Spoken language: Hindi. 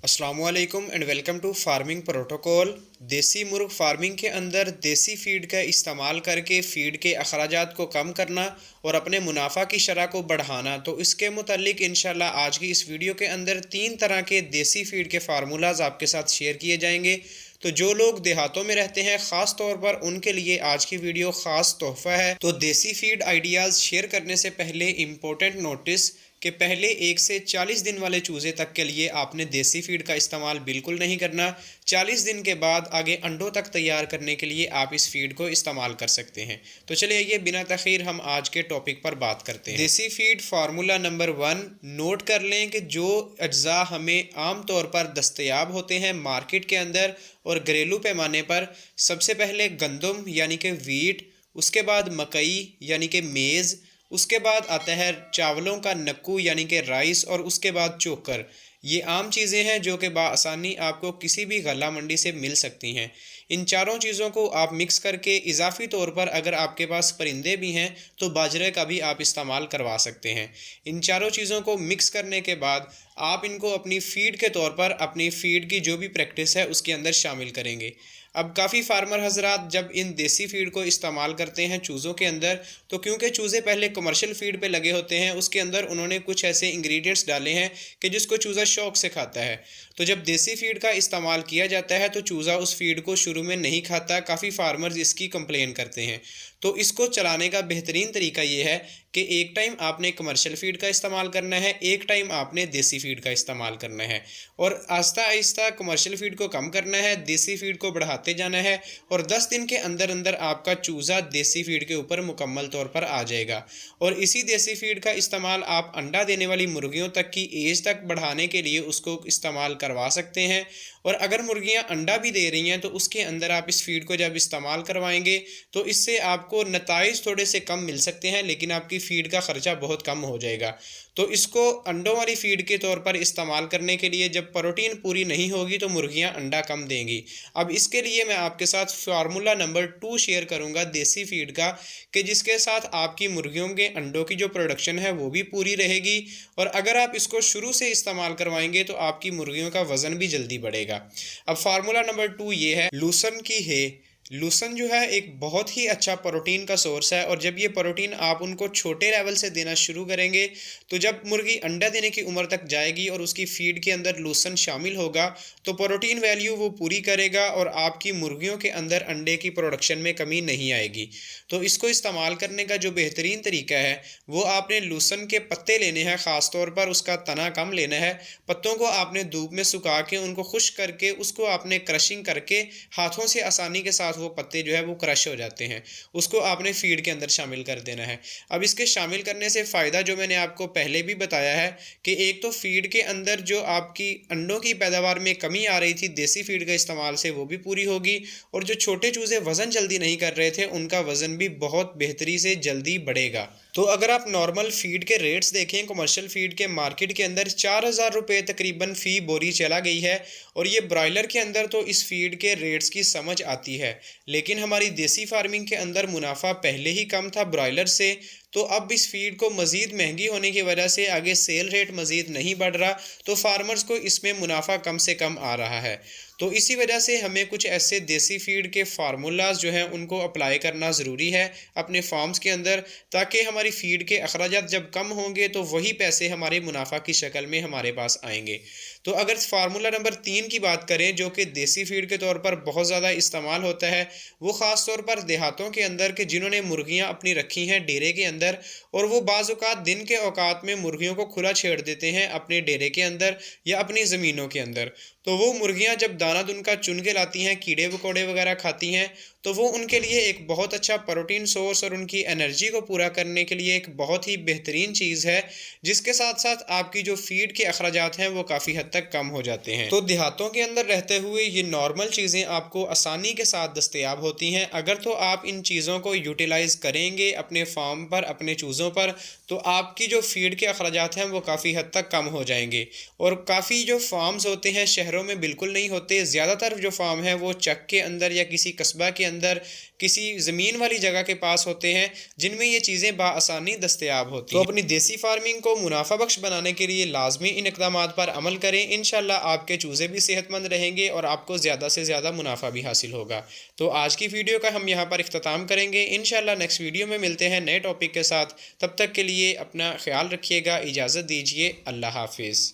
अस्सलामुअलैकुम and welcome to farming protocol. देसी मुर्ग फार्मिंग के अंदर देसी फीड का इस्तेमाल करके फ़ीड के अखराजात को कम करना और अपने मुनाफा की शरह को बढ़ाना। तो इसके मुतालिक इंशाल्लाह आज की इस वीडियो के अंदर 3 तरह के देसी फीड के फार्मूलाज आपके साथ शेयर किए जाएंगे। तो जो लोग देहातों में रहते हैं ख़ास तौर पर उनके लिए आज की वीडियो ख़ास तोहफ़ा है। तो देसी फीड आइडियाज़ शेयर करने से पहले इम्पोर्टेंट नोटिस कि पहले 1 से 40 दिन वाले चूज़े तक के लिए आपने देसी फीड का इस्तेमाल बिल्कुल नहीं करना। 40 दिन के बाद आगे अंडों तक तैयार करने के लिए आप इस फीड को इस्तेमाल कर सकते हैं। तो चलिए ये बिना तखीर हम आज के टॉपिक पर बात करते हैं। देसी फीड फार्मूला नंबर 1 नोट कर लें कि जो अज्जा हमें आम तौर पर दस्तयाब होते हैं मार्केट के अंदर और घरेलू पैमाने पर, सबसे पहले गंदम यानी कि वीट, उसके बाद मकई यानी कि मेज़, उसके बाद आता है चावलों का नक्कू यानी कि राइस, और उसके बाद चोकर। ये आम चीज़ें हैं जो कि बाआसानी आपको किसी भी गला मंडी से मिल सकती हैं। इन चारों चीज़ों को आप मिक्स करके इजाफी तौर पर अगर आपके पास परिंदे भी हैं तो बाजरे का भी आप इस्तेमाल करवा सकते हैं। इन चारों चीज़ों को मिक्स करने के बाद आप इनको अपनी फ़ीड के तौर पर अपनी फ़ीड की जो भी प्रैक्टिस है उसके अंदर शामिल करेंगे। अब काफ़ी फार्मर हजरात जब इन देसी फीड को इस्तेमाल करते हैं चूज़ों के अंदर, तो क्योंकि चूज़े पहले कमर्शियल फीड पे लगे होते हैं उसके अंदर उन्होंने कुछ ऐसे इंग्रेडिएंट्स डाले हैं कि जिसको चूज़ा शौक़ से खाता है। तो जब देसी फीड का इस्तेमाल किया जाता है तो चूज़ा उस फीड को शुरू में नहीं खाता। काफ़ी फार्मर्स इसकी कंप्लेन करते हैं। तो इसको चलाने का बेहतरीन तरीका ये है कि एक टाइम आपने कमर्शियल फीड का इस्तेमाल करना है, एक टाइम आपने देसी फीड का इस्तेमाल करना है, और आहिस्ता आहिस्ता कमर्शियल फीड को कम करना है, देसी फीड को बढ़ाते जाना है, और 10 दिन के अंदर अंदर आपका चूज़ा देसी फीड के ऊपर मुकम्मल तौर पर आ जाएगा। और इसी देसी फीड का इस्तेमाल आप अंडा देने वाली मुर्गियों तक की एज तक बढ़ाने के लिए उसको इस्तेमाल करवा सकते हैं। और अगर मुर्गियां अंडा भी दे रही हैं तो उसके अंदर आप इस फीड को जब इस्तेमाल करवाएंगे तो इससे आपको नताइज थोड़े से कम मिल सकते हैं, लेकिन आपकी फ़ीड का ख़र्चा बहुत कम हो जाएगा। तो इसको अंडों वाली फ़ीड के तौर पर इस्तेमाल करने के लिए जब प्रोटीन पूरी नहीं होगी तो मुर्गियां अंडा कम देंगी। अब इसके लिए मैं आपके साथ फार्मूला नंबर 2 शेयर करूंगा देसी फीड का, कि जिसके साथ आपकी मुर्गियों के अंडों की जो प्रोडक्शन है वो भी पूरी रहेगी, और अगर आप इसको शुरू से इस्तेमाल करवाएंगे तो आपकी मुर्गियों का वज़न भी जल्दी बढ़ेगा। अब फार्मूला नंबर 2 ये है लूसन की है। लूसन जो है एक बहुत ही अच्छा प्रोटीन का सोर्स है, और जब ये प्रोटीन आप उनको छोटे लेवल से देना शुरू करेंगे तो जब मुर्गी अंडा देने की उम्र तक जाएगी और उसकी फीड के अंदर लूसन शामिल होगा तो प्रोटीन वैल्यू वो पूरी करेगा और आपकी मुर्गियों के अंदर अंडे की प्रोडक्शन में कमी नहीं आएगी। तो इसको इस्तेमाल करने का जो बेहतरीन तरीका है वो आपने लूसन के पत्ते लेने हैं, ख़ास तौर पर उसका तना कम लेना है। पत्तों को आपने धूप में सुखा के उनको खुश्क करके उसको आपने क्रशिंग करके हाथों से आसानी के साथ वो पत्ते जो है वो क्रश हो जाते हैं, उसको आपने फीड के अंदर शामिल कर देना है। अब इसके शामिल करने से फ़ायदा जो मैंने आपको पहले भी बताया है कि एक तो फीड के अंदर जो आपकी अंडों की पैदावार में कमी आ रही थी देसी फीड के इस्तेमाल से वो भी पूरी होगी, और जो छोटे चूज़े वज़न जल्दी नहीं कर रहे थे उनका वज़न भी बहुत बेहतरी से जल्दी बढ़ेगा। तो अगर आप नॉर्मल फीड के रेट्स देखें, कमर्शियल फीड के मार्केट के अंदर 4000 रुपये तकरीबन फ़ी बोरी चला गई है, और ये ब्रॉयलर के अंदर तो इस फीड के रेट्स की समझ आती है, लेकिन हमारी देसी फार्मिंग के अंदर मुनाफा पहले ही कम था ब्रॉयलर से, तो अब इस फीड को मज़ीद महंगी होने की वजह से आगे सेल रेट मज़ीद नहीं बढ़ रहा, तो फार्मर्स को इसमें मुनाफा कम से कम आ रहा है। तो इसी वजह से हमें कुछ ऐसे देसी फीड के फार्मूलाज जो हैं उनको अप्लाई करना ज़रूरी है अपने फार्म्स के अंदर, ताकि हमारी फ़ीड के अखराजात जब कम होंगे तो वही पैसे हमारे मुनाफा की शक्ल में हमारे पास आएंगे। तो अगर फार्मूला नंबर 3 की बात करें जो कि देसी फीड के तौर पर बहुत ज़्यादा इस्तेमाल होता है, वो ख़ास तौर पर देहातों के अंदर कि जिन्होंने मुर्गियाँ अपनी रखी हैं डेरे के अंदर, और वो बाज़ औक़ात दिन के औक़ात में मुर्गियों को खुला छेड़ देते हैं अपने डेरे के अंदर या अपनी ज़मीनों के अंदर। तो वो मुर्गियाँ जब दाना दुनका चुन के लाती हैं, कीड़े वकोड़े वगैरह खाती हैं, तो वो उनके लिए एक बहुत अच्छा प्रोटीन सोर्स और उनकी एनर्जी को पूरा करने के लिए एक बहुत ही बेहतरीन चीज़ है, जिसके साथ साथ आपकी जो फीड के अखराजात हैं वो काफ़ी हद तक कम हो जाते हैं। तो देहातों के अंदर रहते हुए ये नॉर्मल चीज़ें आपको आसानी के साथ दस्तयाब होती हैं। अगर तो आप इन चीज़ों को यूटिलाइज़ करेंगे अपने फार्म पर, अपने चूज़ों पर, तो आपकी जो फीड के अखराजात हैं वो काफ़ी हद तक कम हो जाएंगे। और काफ़ी जो फार्म्स होते हैं शहरों में बिल्कुल नहीं होते, ज़्यादातर जो फार्म है वो चक के अंदर या किसी कस्बा के अंदर किसी ज़मीन वाली जगह के पास होते हैं जिनमें ये चीज़ें बाआसानी दस्तयाब होती हैं। तो अपनी देसी फार्मिंग को मुनाफा बख्श बनाने के लिए लाजमी इन इक़दामात पर अमल करें। इंशाल्लाह आपके चूज़े भी सेहतमंद रहेंगे और आपको ज़्यादा से ज़्यादा मुनाफा भी हासिल होगा। तो आज की वीडियो का हम यहाँ पर इख्तिताम करेंगे। इंशाल्लाह नेक्स्ट वीडियो में मिलते हैं नए टॉपिक के साथ। तब तक के लिए अपना ख्याल रखिएगा। इजाज़त दीजिए। अल्लाह हाफिज़।